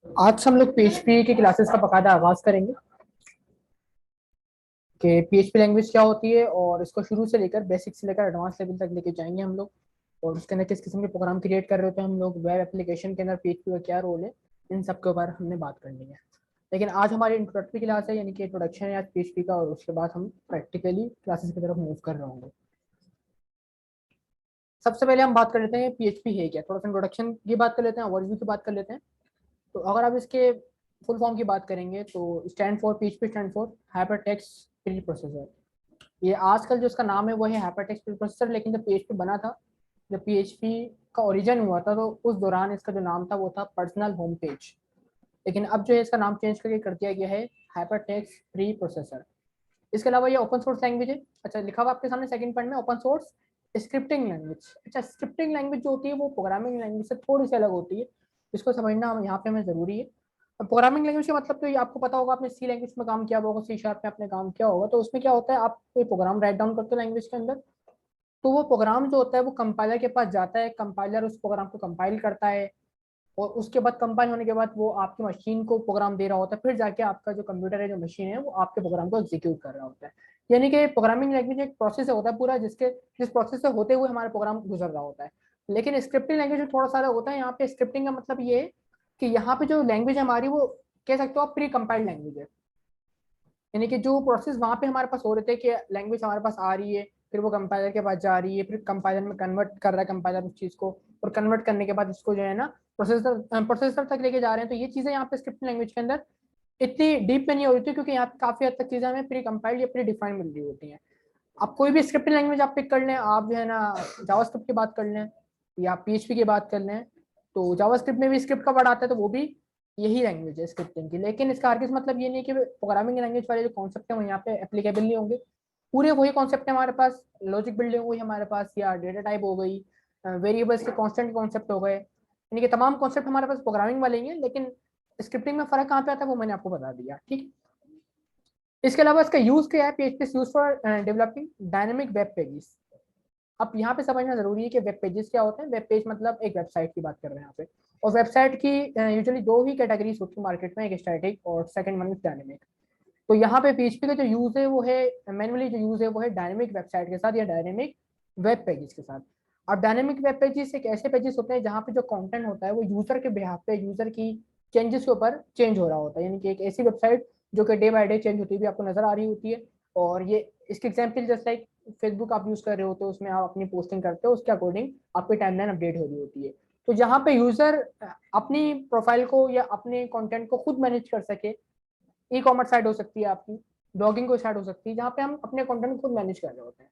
आज हम लोग पीएचपी की क्लासेस का बकायदा आगाज करेंगे कि पीएचपी लैंग्वेज क्या होती है, और इसको शुरू से लेकर बेसिक से लेकर एडवांस लेवल तक लेके जाएंगे हम लोग। और उसके अंदर किस किस्म के प्रोग्राम क्रिएट कर रहे होते हैं हम लोग, वेब एप्लीकेशन के अंदर पीएचपी का क्या रोल है, इन सब के ऊपर हमने बात करनी है। लेकिन आज हमारी इंट्रोडक्टरी क्लास है, यानी कि इंट्रोडक्शन है आज पीएचपी का, और उसके बाद हम प्रैक्टिकली क्लासेस की तरफ मूव कर रहे होंगे। सबसे पहले हम बात कर लेते हैं पीएचपी है क्या, थोड़ा सा इंट्रोडक्शन की बात कर लेते हैं, ओवरव्यू की बात कर लेते हैं। तो अगर आप इसके फुल फॉर्म की बात करेंगे तो stand for PHP stand for hypertext pre processor. ये आजकल जो इसका नाम है वो है हाइपरटेक्स्ट प्री प्रोसेसर, लेकिन जब पीएचपी बना था, जब पीएचपी का ओरिजिन हुआ था, तो उस दौरान इसका जो नाम था वो था पर्सनल होम पेज। लेकिन अब जो है इसका नाम चेंज करके कर दिया गया है हाइपरटेक्स्ट प्री प्रोसेसर। इसके अलावा ये ओपन सोर्स लैंग्वेज है। अच्छा, लिखा हुआ आपके सामने सेकंड पॉइंट में ओपन सोर्स स्क्रिप्टिंग लैंग्वेज। अच्छा, स्क्रिप्टिंग लैंग्वेज जो होती है वो प्रोग्रामिंग लैंग्वेज से थोड़ी सी अलग होती है, इसको समझना यहाँ पे हमें जरूरी है। प्रोग्रामिंग लैंग्वेज का मतलब तो ये आपको पता होगा, आपने सी लैंग्वेज में काम किया होगा, सी शार्प में आपने काम किया होगा। तो उसमें क्या होता है, आप कोई प्रोग्राम राइट डाउन करते हो लैंग्वेज के अंदर, तो वो प्रोग्राम जो होता है वो कंपाइलर के पास जाता है, कंपाइलर उस प्रोग्राम को कंपाइल करता है, और उसके बाद कंपाइल होने के बाद वो आपकी मशीन को प्रोग्राम दे रहा होता है, फिर जाके आपका जो कंप्यूटर है, जो मशीन है, वो आपके प्रोग्राम को एग्जीक्यूट कर रहा होता है। यानी कि प्रोग्रामिंग लैंग्वेज एक प्रोसेस होता है पूरा, जिस प्रोसेस से होते हुए हमारा प्रोग्राम गुजर रहा होता है। लेकिन स्क्रिप्टिंग लैंग्वेज में थोड़ा सा अलग होता है। यहाँ पे स्क्रिप्टिंग का मतलब ये है कि यहाँ पे जो लैंग्वेज हमारी, वो कह सकते हो आप प्री कंपाइल्ड लैंग्वेज है। यानी कि जो प्रोसेस वहां पे हमारे पास हो रहे थे कि लैंग्वेज हमारे पास आ रही है, फिर वो कंपाइलर के पास जा रही है, फिर कंपाइलर में कन्वर्ट कर रहा है कंपाइलर उस चीज को, और कन्वर्ट करने के बाद इसको जो है ना प्रोसेसर तक लेके जा रहे हैं। तो ये चीजें यहाँ पे स्क्रिप्टिंग लैंग्वेज के अंदर इतनी डीप में नहीं हो रही थी, क्योंकि यहाँ पे काफी हद तक चीजें हमें प्री कंपाइल्ड या प्री डिफाइंड मिल रही होती हैं। आप कोई भी स्क्रिप्टिंग लैंग्वेज आप पिक कर लें, आप जो है ना जावास्क्रिप्ट की बात कर लें या पीएचपी की बात कर लें, तो जावास्क्रिप्ट में भी स्क्रिप्ट का वर्ड आता है, तो वो भी यही लैंग्वेज है स्क्रिप्टिंग की। लेकिन इसका हरगिज मतलब ये नहीं कि प्रोग्रामिंग लैंग्वेज वाले जो कॉन्सेप्ट है वो यहाँ पे एप्लीकेबल नहीं होंगे। पूरे वही कॉन्सेप्ट है हमारे पास, लॉजिक बिल्डिंग हुई हमारे पास, या डेटा टाइप हो गई, वेरिएबल्स के कॉन्स्टेंट कॉन्सेप्ट हो गए, यानी कि तमाम कॉन्सेप्ट हमारे पास प्रोग्रामिंग वाले ही हैं। लेकिन स्क्रिप्टिंग में फर्क कहाँ पे आता है वो मैंने आपको बता दिया, ठीक। इसके अलावा इसका यूज क्या है, PHP use for developing dynamic web pages. अब यहाँ पे समझना जरूरी है कि वेब पेजेस क्या होते हैं। वेब पेज मतलब एक वेबसाइट की बात कर रहे हैं यहाँ पे। और वेबसाइट की यूजुअली दो ही कैटेगरीज होती है मार्केट में, एक स्टैटिक और सेकंड वन डायनेमिक। तो यहाँ पे पीएचपी का जो यूज है वो है, मैनुअली जो यूज है वो है डायनेमिक वेबसाइट के साथ या डायनेमिक वेब पेजेस के साथ। अब डायनेमिक वेब पेजेस एक ऐसे पेजेस होते हैं जहाँ पे जो कंटेंट होता है वो यूजर के बिहाफ पे, यूजर की चेंजेस के ऊपर चेंज हो रहा होता है। यानी कि एक ऐसी वेबसाइट जो कि डे बाय डे चेंज होती हुई आपको नजर आ रही होती है। और ये इसके एग्जाम्पल जस्ट लाइक फेसबुक आप यूज कर रहे हो, तो उसमें आप अपनी पोस्टिंग करते हो, उसके अकॉर्डिंग आपकी टाइमलाइन अपडेट हो रही होती है। तो जहाँ पे यूजर अपनी प्रोफाइल को या अपने कंटेंट को खुद मैनेज कर सके, ई कॉमर्स साइट हो सकती है आपकी, ब्लॉगिंग को साइट हो सकती है, जहाँ पे हम अपने कंटेंट खुद मैनेज कर रहे होते हैं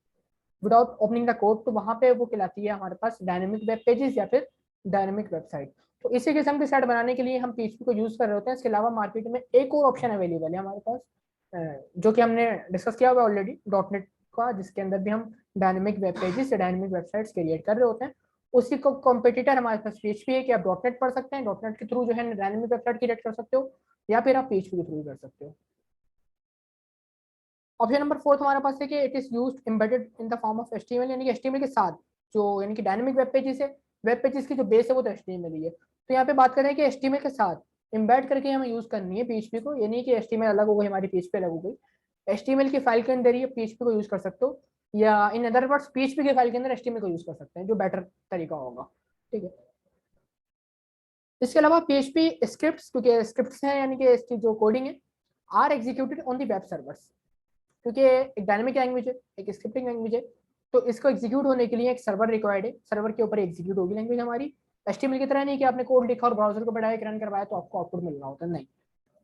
विदाउट ओपनिंग द कोड, तो वहां पे वो कहलाती है हमारे पास डायनेमिक वेब पेजेस या फिर डायनेमिक वेबसाइट। तो इसी किस्म की साइट बनाने के लिए हम पीएचपी को यूज कर रहे होते हैं। इसके अलावा मार्केट में एक और ऑप्शन अवेलेबल है हमारे पास, जो कि हमने डिस्कस किया हुआ ऑलरेडी, डॉट नेट का, जिसके अंदर भी हम डायनेमिक वेब पेजेस या डायनेमिक वेबसाइट्स क्रिएट कर रहे होते हैं। उसी को कॉम्पिटिटर हमारे पास पीएचपी है कि आप डॉट नेट पढ़ सकते हैं, डॉट नेट के थ्रू जो है डायनेमिक वेबसाइट क्रिएट कर सकते हो, या फिर आप पीएचपी के थ्रू कर सकते हो। ऑप्शन नंबर फोर्थ हमारे पास है कि it is used embedded in the form of HTML, यानी कि एचटीएमएल के साथ, जो यानी कि डायनेमिक वेब पेजेस है, वेब पेजेस की जो बेस है वो तो एचटीएमएल ही है। तो यहाँ पे बात करें कि एचटीएमएल के साथ एम्बेड करके हमें यूज करनी है पीएचपी को, यानी कि एचटीएमएल अलग हो गई, हमारी पीएचपी अलग हो गई। एचटीएमएल की फाइल के अंदर ही पीएचपी को यूज कर सकते हो, या इन अदर वर्ड्स पीएचपी की फाइल के अंदर एचटीएमएल को यूज कर सकते हैं, जो बेटर तरीका होगा, ठीक है। इसके अलावा पीएचपी स्क्रिप्ट्स, क्योंकि स्क्रिप्ट्स हैं यानी कि इसकी जो कोडिंग है, are executed on the web servers, क्योंकि एक डायनेमिक लैंग्वेज है, एक स्क्रिप्टिंग लैंग्वेज है। तो इसको एग्जीक्यूट होने के लिए एक सर्वर रिक्वायर्ड है, सर्वर के ऊपर एग्जीक्यूट होगी लैंग्वेज हमारी। एचटीएमएल की तरह नहीं कि आपने कोड लिखा और ब्राउजर को बढ़ाया रन करवाया तो आपको आउटपुट मिल रहा होता है, नहीं।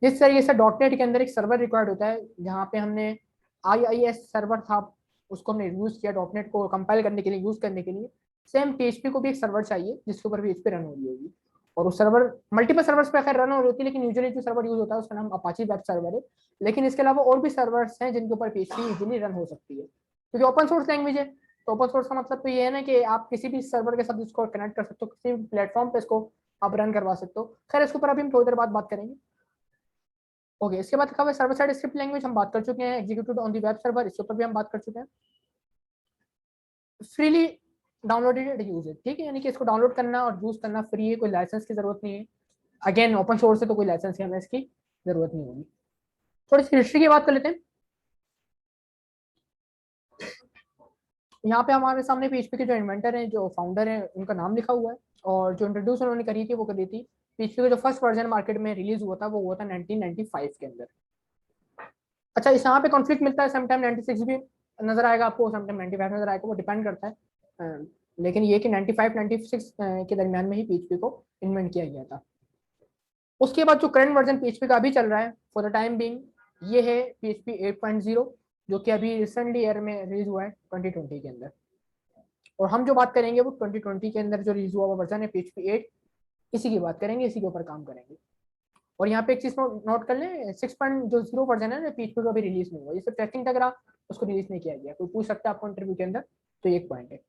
जिस तरीके से डॉट नेट के अंदर एक सर्वर रिक्वायर्ड होता है, जहाँ पे हमने आई सर्वर था, उसको हमने यूज किया डॉट नेट को कंपाइल करने के लिए, यूज करने के लिए। सेम पीएचपी को भी एक सर्वर चाहिए जिसके ऊपर पीएचपी रन हो रही होगी। और उस सर्वर, मल्टीपल सर्वर्स पे खैर रन हो रही होती है, लेकिन यूजुअली जो सर्वर यूज होता है उसका नाम अपाची वेब सर्वर है। लेकिन इसके अलावा और भी सर्वर्स हैं जिनके ऊपर पीएचपी इजीली रन हो सकती है, क्योंकि ओपन सोर्स लैंग्वेज है। तो ओपन सोर्स का मतलब तो ये है ना कि आप किसी भी सर्वर के साथ इसको कनेक्ट कर सकते हो, किसी भी प्लेटफॉर्म पे इसको आप रन करवा सकते हो। खैर इसके ऊपर अभी हम थोड़ी देर बाद बात करेंगे। ओके, इसके बाद लिखा हुआ सर्वर साइड स्क्रिप्ट लैंग्वेज हम बात कर चुके हैं, executed on the web server, इसके ऊपर भी हम बात कर चुके हैं। फ्रीली डाउनलोडेड यूज है, ठीक है, यानी कि इसको डाउनलोड करना और यूज करना फ्री है, कोई लाइसेंस की जरूरत नहीं है। अगेन ओपन सोर्स है तो कोई लाइसेंस की हमें इसकी जरूरत नहीं होगी। थोड़ी सी हिस्ट्री की बात कर लेते हैं। यहाँ पे हमारे सामने पीएचपी के जो इन्वेंटर हैं, जो फाउंडर हैं, उनका नाम लिखा हुआ है, और जो इंट्रोड्यूस उन्होंने करी थी वो करी थी पीएचपी का जो फर्स्ट वर्जन मार्केट में रिलीज हुआ था वो हुआ था 1995 के अंदर। अच्छा, इस यहाँ पे कॉन्फ्लिक्ट मिलता है, समटाइम 96 भी नजर आएगा आपको, समटाइम 95 नजर आएगा, वो डिपेंड करता है। लेकिन ये कि 95 96 के दरमियान में ही पीएचपी को इन्वेंट किया गया था। उसके बाद जो करंट वर्जन पीएचपी का अभी चल रहा है फॉर द टाइम बीइंग, ये है पीएचपी 8.0, जो कि अभी रिसेंटली ईयर में रिलीज हुआ है 2020 के अंदर। और हम जो बात करेंगे वो 2020 के अंदर जो रिलीज हुआ हुआ वर्जन है पीएचपी 8, इसी की बात करेंगे, इसी के ऊपर काम करेंगे। और यहाँ पे एक चीज नोट कर लें, 6.0 वर्जन है ना पीएचपी का, अभी रिलीज नहीं हुआ, ये सिर्फ टेस्टिंग तक रहा, उसको रिलीज नहीं किया गया। कोई पूछ सकता है आपको इंटरव्यू के अंदर, तो ये एक पॉइंट है।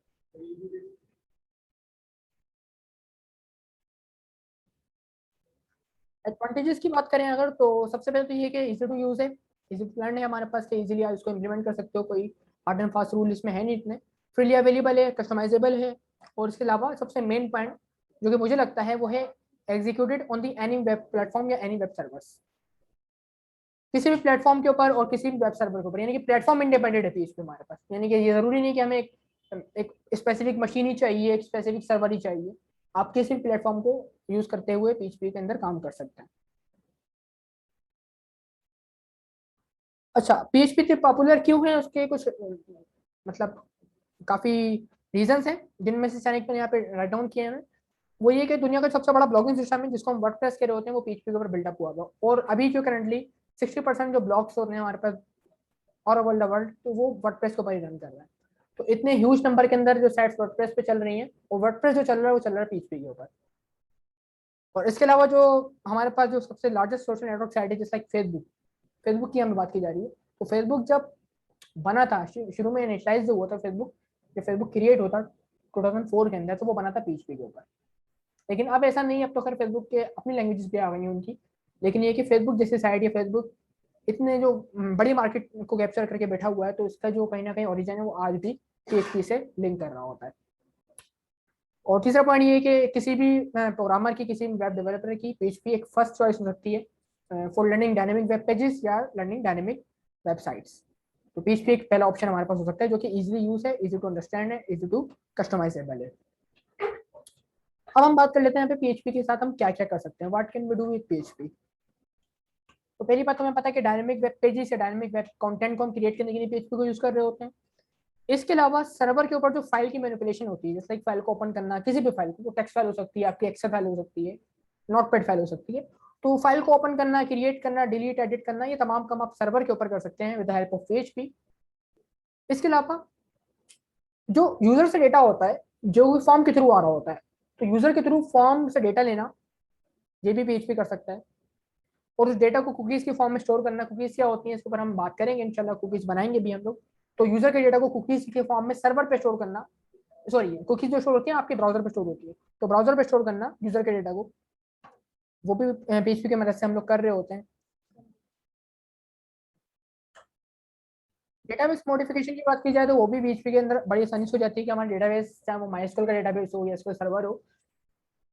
एडवांटेजेस की बात करें अगर, तो सबसे पहले तो ये कि इजी टू यूज है, इजी टू लर्न है हमारे पास, कि इजीली आप इसको इम्प्लीमेंट कर सकते हो, कोई हार्ड एंड फास्ट रूल इसमें है नहीं इतने, फ्रीली अवेलेबल है, कस्टमाइजेबल है। और इसके अलावा सबसे मेन पॉइंट जो कि मुझे लगता है वो है executed on the any web platform या एनी वेब सर्वर्स, किसी भी प्लेटफॉर्म के ऊपर और किसी भी वेब सर्वर के ऊपर, यानी कि प्लेटफॉर्म इंडिपेंडेंट है पीएचपी हमारे पास, यानी कि ये जरूरी नहीं कि हमें एक स्पेसिफिक मशीन ही चाहिए, एक स्पेसिफिक सर्वर ही चाहिए, आप किसी भी प्लेटफॉर्म को यूज करते हुए पीएचपी के अंदर काम कर सकते हैं। अच्छा, पीएचपी इतने पॉपुलर क्यों है, उसके कुछ मतलब काफी रीजंस हैं, जिनमें से चैनल पर यहाँ पे राइट डाउन किए हैं। वो ये कि दुनिया का सबसे बड़ा ब्लॉगिंग सिस्टम है जिसको हम वर्डप्रेस कह रहे होते हैं, वो पीएचपी के ऊपर बिल्डअप हुआ था। और अभी जो करंटली 60% जो ब्लॉग्स होते हैं हमारे पास और ओवर द वर्ल्ड, तो वो वर्डप्रेस के ऊपर ही रन कर रहा है। तो इतने ह्यूज नंबर के अंदर जो साइट्स वर्डप्रेस पे चल रही हैं, वो वर्डप्रेस जो चल रहा है वो चल रहा है पीएचपी के ऊपर। और इसके अलावा जो हमारे पास जो सबसे लार्जेस्ट सोशल नेटवर्क साइट है, जैसे फेसबुक, फेसबुक की हमें बात की जा रही है, तो फेसबुक जब बना था, शुरू में इनिशियलाइज जो हुआ था फेसबुक, जब फेसबुक क्रिएट होता 2004 के अंदर, तो वो बना था पीएचपी के ऊपर। लेकिन अब ऐसा नहीं है, अब तो खैर फेसबुक के अपनी लैंग्वेजेस भी आ गई हैं उनकी। लेकिन ये कि फेसबुक जैसी साइट या फेसबुक इतने जो बड़ी मार्केट को कैप्चर करके बैठा हुआ है, तो इसका जो कहीं ना कहीं ओरिजिन है वो आज भी पीएचपी से लिंक कर रहा होता है। और तीसरा पॉइंट ये है कि किसी भी प्रोग्रामर की, किसी भी वेब डेवलपर की पीएचपी एक फर्स्ट चॉइस हो सकती है for learning dynamic web pages या लर्निंग डायनेमिक वेबसाइट्स। तो पीएचपी एक पहला ऑप्शन हमारे पास हो सकता है, जो कि इजीली यूज है, इजी टू अंडरस्टैंड है, इजी टू कस्टमाइजेबल है। अब हम बात कर लेते हैं यहाँ पे पीएचपी के साथ हम क्या क्या कर सकते हैं, what can we do with PHP. तो पहली बात तो हमें पता है कि डायनेमिक वेब पेजेस या डायनेमिक वेब कंटेंट को हम क्रिएट करने के लिए पीएचपी को यूज कर रहे होते हैं। इसके अलावा सर्वर के ऊपर जो फाइल की मैनिपुलेशन होती है, जैसे एक फाइल को ओपन करना, किसी भी फाइल को, टेक्स्ट फाइल हो सकती है, आपकी एक्सेल फाइल हो सकती है, नोटपैड फाइल हो सकती है, तो फाइल को ओपन करना, क्रिएट करना, डिलीट, एडिट करना, ये तमाम काम आप सर्वर के ऊपर कर सकते हैं with the help of PHP. इसके अलावा जो यूजर से डेटा होता है, जो फॉर्म के थ्रू आ रहा होता है, तो यूजर के थ्रू फॉर्म से डेटा लेना, ये भी पीएचपी कर सकता है। और उस डेटा को कुकीज की फॉर्म में स्टोर करना, कुकीज क्या होती है इसके ऊपर हम बात करेंगे इंशाल्लाह, कुकीज बनाएंगे भी हम लोग। तो यूजर के डेटा को कुकीज के फॉर्म में सर्वर पे स्टोर करना, सॉरी कुकीज जो स्टोर होती है आपके ब्राउजर पे स्टोर होती है, तो ब्राउजर पे स्टोर करना यूजर के डेटा को, वो भी पीएचपी की मदद से हम लोग कर रहे होते हैं। डेटाबेस मॉडिफिकेशन की बात की जाए तो वो भी पीएचपी के अंदर बड़ी आसानी से हो जाती है, कि हमारा डेटाबेस चाहे वो माइस्क्यूएल का डेटाबेस हो या एसक्यूएल सर्वर हो,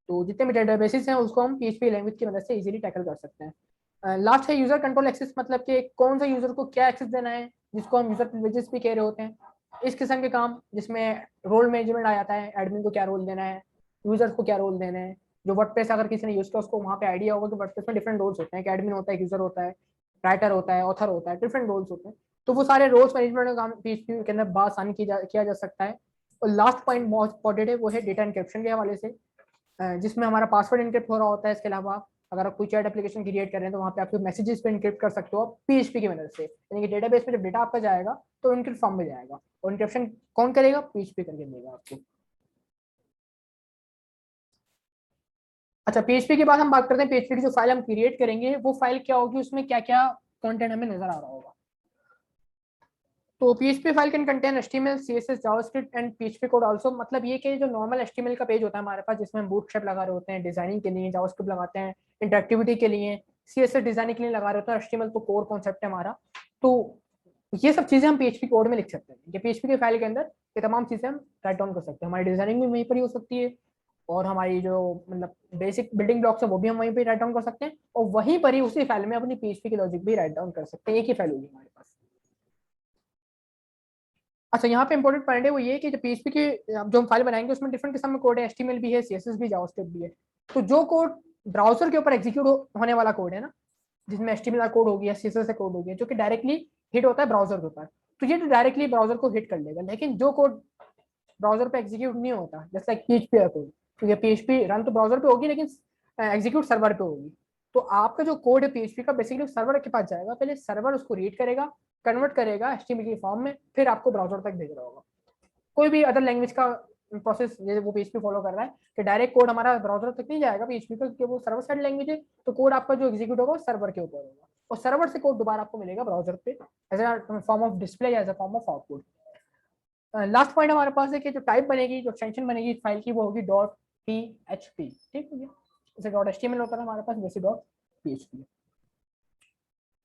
तो जितने भी डेटाबेसेस हैं उसको हम पीएचपी लैंग्वेज की मदद से इजीली टैकल कर सकते हैं। लास्ट है यूजर कंट्रोल एक्सेस, मतलब कि कौन सा यूजर को क्या एक्सेस देना है, जिसको हम यूजर प्रिविलेजेस भी कह रहे होते हैं। इस किस्म के काम जिसमें रोल मैनेजमेंट आ जाता है, एडमिन को क्या रोल देना है, यूजर्स को क्या रोल देना है। जो वर्डप्रेस अगर किसी ने यूज किया उसको वहाँ पे आइडिया होगा कि वर्डप्रेस में डिफरेंट रोल्स होते हैं, कि एडमिन होता है, यूजर होता है, राइटर होता है, ऑथर होता है, डिफरेंट रोल्स होते हैं। तो वो सारे रोल्स मैनेजमेंट का काम पीएचपी के अंदर आसानी किया जा सकता है। और लास्ट पॉइंट बहुत इंपॉर्टेंट है, वो है डेटा इंक्रिप्शन के हवाले से, जिसमें हमारा पासवर्ड इनक्रिप्ट हो रहा होता है। इसके अलावा अगर आप कोई चैट एप्लीकेशन क्रिएट कर रहे हैं तो वहाँ पे आपके मैसेजेस पे इनक्रिप्ट कर सकते हो पीएचपी की मदद से, यानी कि डेटाबेस में जब डेटा आपका जाएगा तो इनक्रिप्ट फॉर्म में जाएगा, और इंक्रिप्शन कौन करेगा, पीएचपी करके देगा आपको। अच्छा, पीएचपी के बाद हम बात करते हैं पीएचपी की जो फाइल हम क्रिएट करेंगे वो फाइल क्या होगी, उसमें क्या क्या कंटेंट हमें नजर आ रहा होगा। तो PHP file can contain HTML, CSS, JavaScript and PHP code also, मतलब ये कि जो नॉर्मल एचटीएमएल का पेज होता है हमारे पास, जिसमें हम बूटस्ट्रैप लगा रहे होते हैं डिजाइनिंग के लिए, जावास्क्रिप्ट लगाते हैं इंटरेक्टिविटी के लिए, सीएसएस डिजाइनिंग के लिए लगा रहे होते हैं, एचटीएमएल तो कोर कॉन्सेप्ट है हमारा। तो ये सब चीजें हम पीएचपी कोड में लिख सकते हैं, ये पीएचपी के फाइल के अंदर ये तमाम चीजें हम राइट डाउन कर सकते हैं, हमारी डिजाइनिंग भी वहीं पर ही हो सकती है, और हमारी जो मतलब बेसिक बिल्डिंग ब्लॉक्स है वो भी हम वहीं पे राइट डाउन कर सकते हैं, और वहीं पर ही उसी फाइल में अपनी पीएचपी की लॉजिक भी राइट डाउन कर सकते हैं। एक ही फाइल होगी हमारे पास। अच्छा, यहाँ पे इंपॉर्टेंट पॉइंट है वो ये कि जो पीएचपी की जो हम फाइल बनाएंगे उसमें डिफरेंट किस्म में कोड है, एचटीएमएल भी है, सीएसएस भी, जावास्क्रिप्ट भी है। तो जो कोड ब्राउजर के ऊपर एग्जीक्यूट होने वाला कोड है ना, जिसमें एचटीएमएल कोड हो गया, सीएसएस का कोड हो गया, जो कि डायरेक्टली हिट होता है ब्राउजर के ऊपर, तो ये डायरेक्टली ब्राउजर को हिट कर लेगा। लेकिन जो कोड ब्राउजर पे एग्जीक्यूट नहीं होता, जैसे पीएचपी का कोड, क्योंकि पीएचपी रन तो ब्राउजर पे होगी लेकिन एग्जीक्यूट सर्वर पे होगी। तो आपका जो कोड है पीएचपी का बेसिकली सर्वर के पास जाएगा, पहले सर्वर उसको रीड करेगा, कन्वर्ट करेगा एचटीएमएल की फॉर्म में, फिर आपको ब्राउजर तक भेज रहा होगा। कोई भी अदर लैंग्वेज का प्रोसेस वो पीएचपी फॉलो कर रहा है कि डायरेक्ट कोड हमारा ब्राउजर तक नहीं जाएगा पीएचपी का, क्योंकि वो सर्वर साइड लैंग्वेज है। तो कोड आपका जो एग्जीक्यूट होगा वो सर्वर के ऊपर होगा, और सर्वर से कोड दोबारा आपको मिलेगा ब्राउजर पे as a form of display, as a form of output. Last point हमारे पास है कि जो टाइप बनेगी, जो एक्सटेंशन बनेगी फाइल की, वो होगी डॉट पीएचपी। ठीक है, जैसे डॉट एचटीएमएल होता है हमारे पास, वैसे डॉट पीएचपी।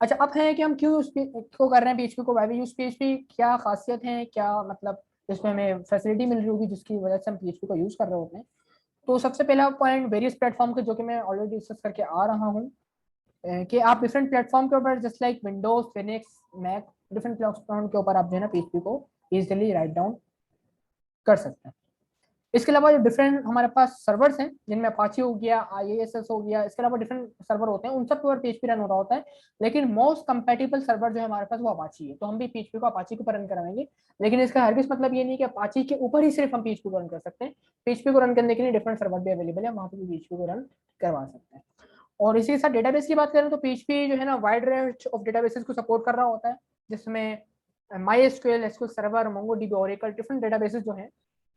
अच्छा, अब है कि हम क्यों को कर रहे हैं पीएचपी को, वाई वी यूज पीएचपी, क्या खासियत है, क्या मतलब इसमें हमें फैसिलिटी मिल रही होगी जिसकी वजह से हम पीएचपी को यूज कर रहे होते हैं। तो सबसे पहला पॉइंट वेरियस प्लेटफॉर्म के, जो कि मैं ऑलरेडी डिस्कस करके आ रहा हूँ, कि आप डिफरेंट प्लेटफॉर्म के ऊपर just like Windows, Linux, Mac, different platform के ऊपर आप जो है ना पीएचपी को इजीली राइट डाउन कर सकते हैं। इसके अलावा जो डिफरेंट हमारे पास सर्वर्स हैं, जिनमें अपाची हो गया, IISS हो गया, इसके अलावा डिफरेंट सर्वर होते हैं, उन सब पर पीएचपी रन हो रहा होता है। लेकिन मोस्ट कंपेटिबल सर्वर जो है हमारे पास वो अपाची है, तो हम भी पीएचपी को अपाची को रन कराएंगे। लेकिन इसका हरगिज मतलब ये नहीं कि अपाची के ऊपर ही सिर्फ हम पीएचपी को रन कर सकते हैं। पीएचपी को रन करने के लिए डिफरेंट सर्वर भी अवेलेबल है, वहाँ पे भी पीएचपी को रन करवा सकते हैं। और इसी के साथ डेटाबेस की बात करें तो पीएचपी जो है ना वाइड रेंज ऑफ डेटाबेसेस को सपोर्ट कर रहा होता है, जिसमें MySQL, SQL server, MongoDB, Oracle, different databases जो हैं,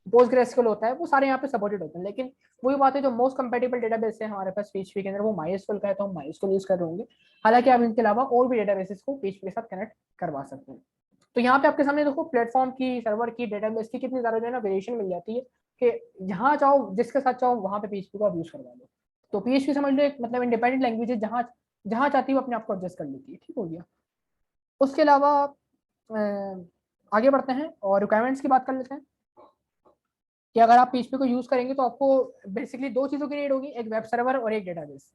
पोस्टग्रेसक्यूएल होता है, वो सारे यहाँ पे सपोर्टेड होते हैं। लेकिन वही बात है, जो मोस्ट कंपेटेबल डेटाबेस है हमारे पास पीएचपी के अंदर वो MySQL का है, तो हम MySQL यूज कर रहे होंगे। हालांकि आप इनके अलावा और भी डेटाबेसेस को पीएचपी के साथ कनेक्ट करवा सकते हैं। तो यहाँ पे आपके सामने देखो प्लेटफॉर्म की, सर्वर की, डेटाबेस की कितनी ज्यादा जो है ना वेरिएशन मिल जाती है, कि जहाँ चाहो जिसके साथ चाहो वहाँ पे पीएचपी को आप यूज करवा लो। तो पीएचपी समझ लो एक मतलब इंडिपेंडेंट लैंग्वेज है, जहाँ जहाँ चाहती हो अपने आप को एडजस्ट कर लेती है। ठीक हो गया। उसके अलावा आगे बढ़ते हैं और रिक्वायरमेंट्स की बात कर लेते हैं, कि अगर आप पीएचपी को यूज करेंगे तो आपको बेसिकली दो चीजों की नीड होगी, एक वेब सर्वर और एक डेटाबेस।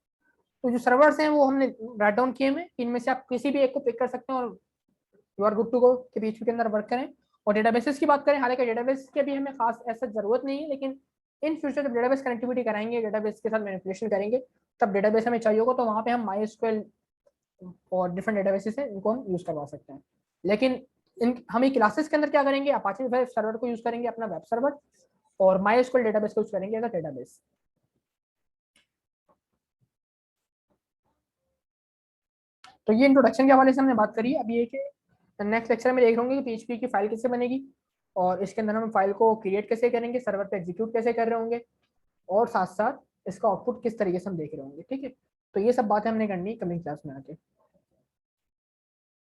तो जो सर्वर्स हैं वो हमने राइट डाउन किए हैं, इनमें से आप किसी भी एक को पिक कर सकते हैं और you are good to go कि पीएचपी के अंदर वर्क करें। और डेटाबेसेस की बात करें, हालांकि डेटाबेस की अभी हमें खास ऐसा जरूरत नहीं है, लेकिन इन फ्यूचर जब डेटाबेस कनेक्टिविटी कराएंगे, डेटाबेस के साथ मैनिपुलेशन करेंगे, तब डेटाबेस हमें चाहिए होगा, तो वहाँ पे हम MySQL और डिफरेंट डेटाबेसेस हैं इनको हम यूज करवा सकते हैं। लेकिन इन हम ये क्लासेस के अंदर क्या करेंगे, अपाचे वेब सर्वर को यूज करेंगे अपना वेब सर्वर, और MySQL डेटाबेस को यूज करेंगे एज अ डेटाबेस। तो ये इंट्रोडक्शन के हवाले से हमने बात करी। अब ये कि नेक्स्ट लेक्चर में देख होंगे कि पीएचपी की फाइल कैसे बनेगी, और इसके अंदर हम फाइल को क्रिएट कैसे करेंगे, सर्वर पे एग्जीक्यूट कैसे कर रहे होंगे, और साथ साथ इसका आउटपुट किस तरीके से हम देख रहे होंगे। ठीक है, तो ये सब बातें हमने करनी कमिंग क्लास में आके।